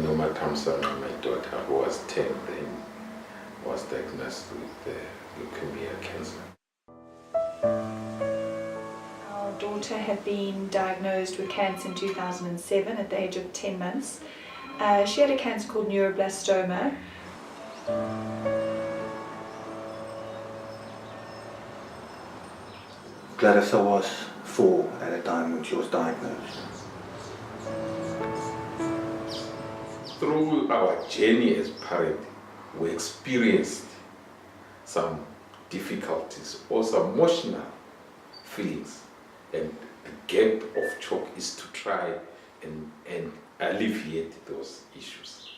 Nomatamsana, my daughter, who was 10 then, was diagnosed with leukemia cancer. Our daughter had been diagnosed with cancer in 2007 at the age of 10 months. She had a cancer called neuroblastoma. Clarissa was 4 at the time when she was diagnosed. Through our journey as parents, we experienced some difficulties or some emotional feelings, and the gap of CHOC is to try and alleviate those issues.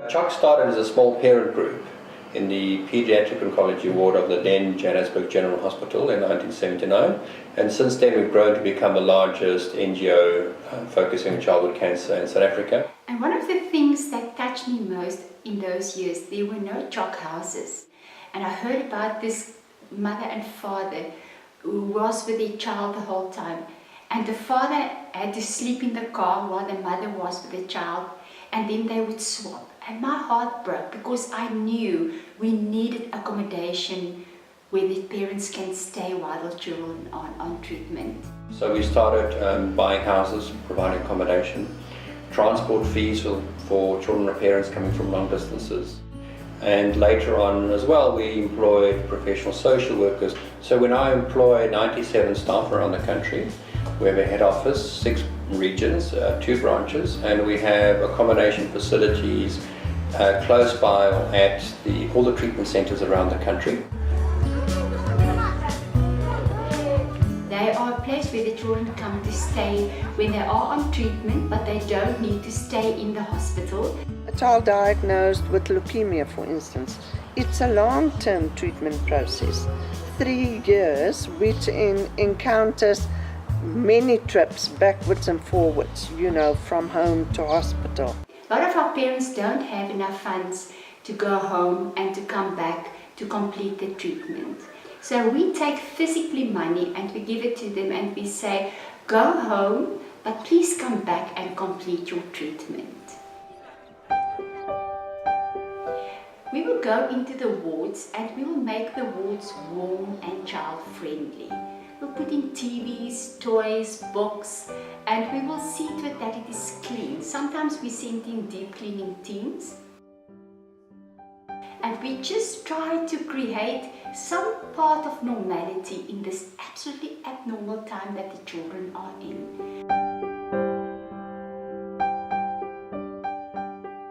CHOC started as a small parent group in the Pediatric Oncology Ward of the then Johannesburg General Hospital in 1979, and since then we've grown to become the largest NGO focusing on childhood cancer in South Africa. And one of the things that touched me most in those years, there were no CHOC houses. And I heard about this mother and father who was with their child the whole time. And the father had to sleep in the car while the mother was with the child, and then they would swap. And my heart broke because I knew we needed accommodation where the parents can stay while the children are on treatment. So we started buying houses, providing accommodation, transport fees for children or parents coming from long distances. And later on as well, we employed professional social workers. So we now employ 97 staff around the country. We have a head office, 6 regions, 2 branches, and we have accommodation facilities close by at all the treatment centres around the country. They are a place where the children come to stay when they are on treatment, but they don't need to stay in the hospital. A child diagnosed with leukemia, for instance, it's a long-term treatment process, 3 years, which encounters many trips backwards and forwards, from home to hospital. A lot of our parents don't have enough funds to go home and to come back to complete the treatment. So we take physically money and we give it to them and we say, go home, but please come back and complete your treatment. We will go into the wards and we will make the wards warm and child-friendly. We'll put in TVs, toys, books, and we will see to it that it is clean. Sometimes we send in deep cleaning teams. And we just try to create some part of normality in this absolutely abnormal time that the children are in.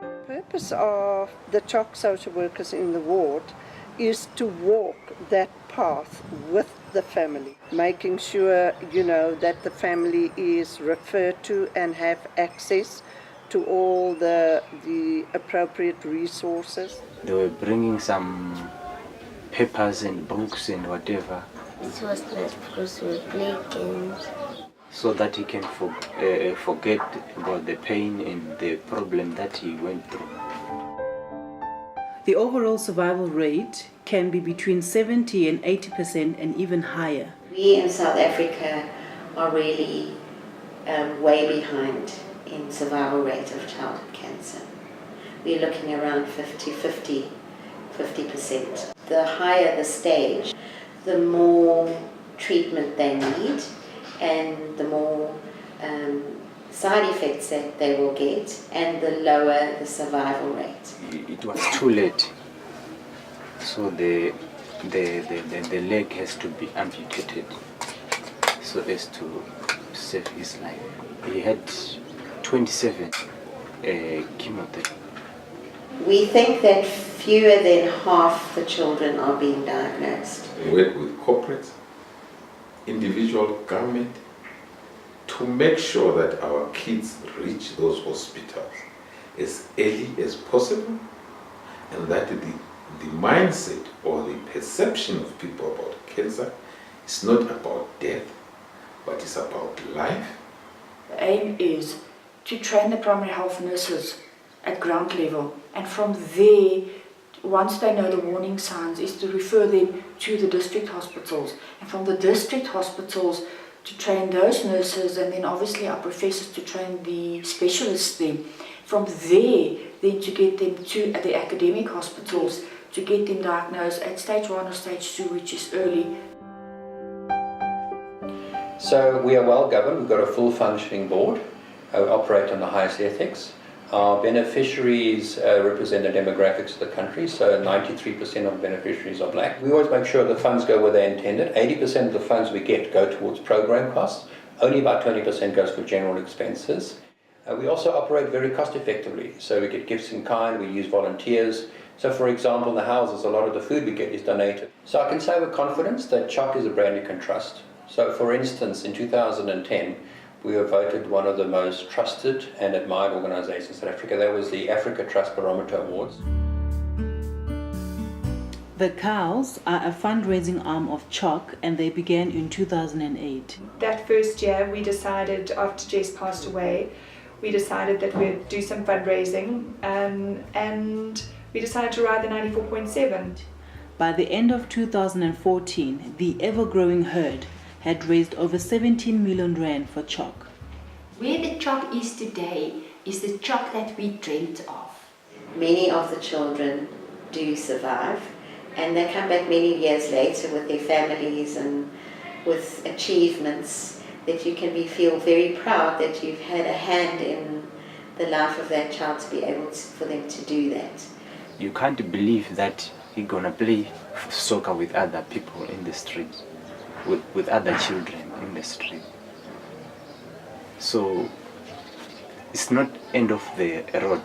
The purpose of the CHOC social workers in the ward is to walk that path with the family, making sure, that the family is referred to and have access to all the appropriate resources. They were bringing some papers and books and whatever. It was nice because we played games. So that he can forget about the pain and the problem that he went through. The overall survival rate can be between 70 and 80% and even higher. We in South Africa are really way behind in survival rate of childhood cancer. We're looking around 50%. The higher the stage, the more treatment they need and the more side effects that they will get, and the lower the survival rate. It was too late, so the leg has to be amputated so as to save his life. He had 27 chemotherapy. We think that fewer than half the children are being diagnosed. We work with corporates, individual government, to make sure that our kids reach those hospitals as early as possible, and that the mindset or the perception of people about cancer is not about death, but it's about life. The aim is to train the primary health nurses at ground level, and from there once they know the warning signs, is to refer them to the district hospitals, and from the district hospitals to train those nurses, and then obviously our professors to train the specialists there. From there, then to get them to the academic hospitals to get them diagnosed at stage 1 or stage 2, which is early. So we are well governed. We've got a full functioning board. We operate on the highest ethics. Our beneficiaries represent the demographics of the country, so 93% of beneficiaries are black. We always make sure the funds go where they're intended. 80% of the funds we get go towards program costs. Only about 20% goes for general expenses. We also operate very cost effectively, so we get gifts in kind, we use volunteers. So for example, in the houses, a lot of the food we get is donated. So I can say with confidence that CHOC is a brand you can trust. So for instance, in 2010, we were voted one of the most trusted and admired organizations in South Africa. That was the Africa Trust Barometer Awards. The cows are a fundraising arm of CHOC, and they began in 2008. That first year we decided, after Jess passed away, we decided that we'd do some fundraising, and we decided to ride the 94.7. By the end of 2014, the ever-growing herd had raised over 17 million rand for CHOC. Where the CHOC is today is the CHOC that we dreamt of. Many of the children do survive, and they come back many years later with their families and with achievements that you can feel very proud that you've had a hand in the life of that child to be able for them to do that. You can't believe that you're gonna play soccer with other people in the street, with other children in the street. So it's not end of the road.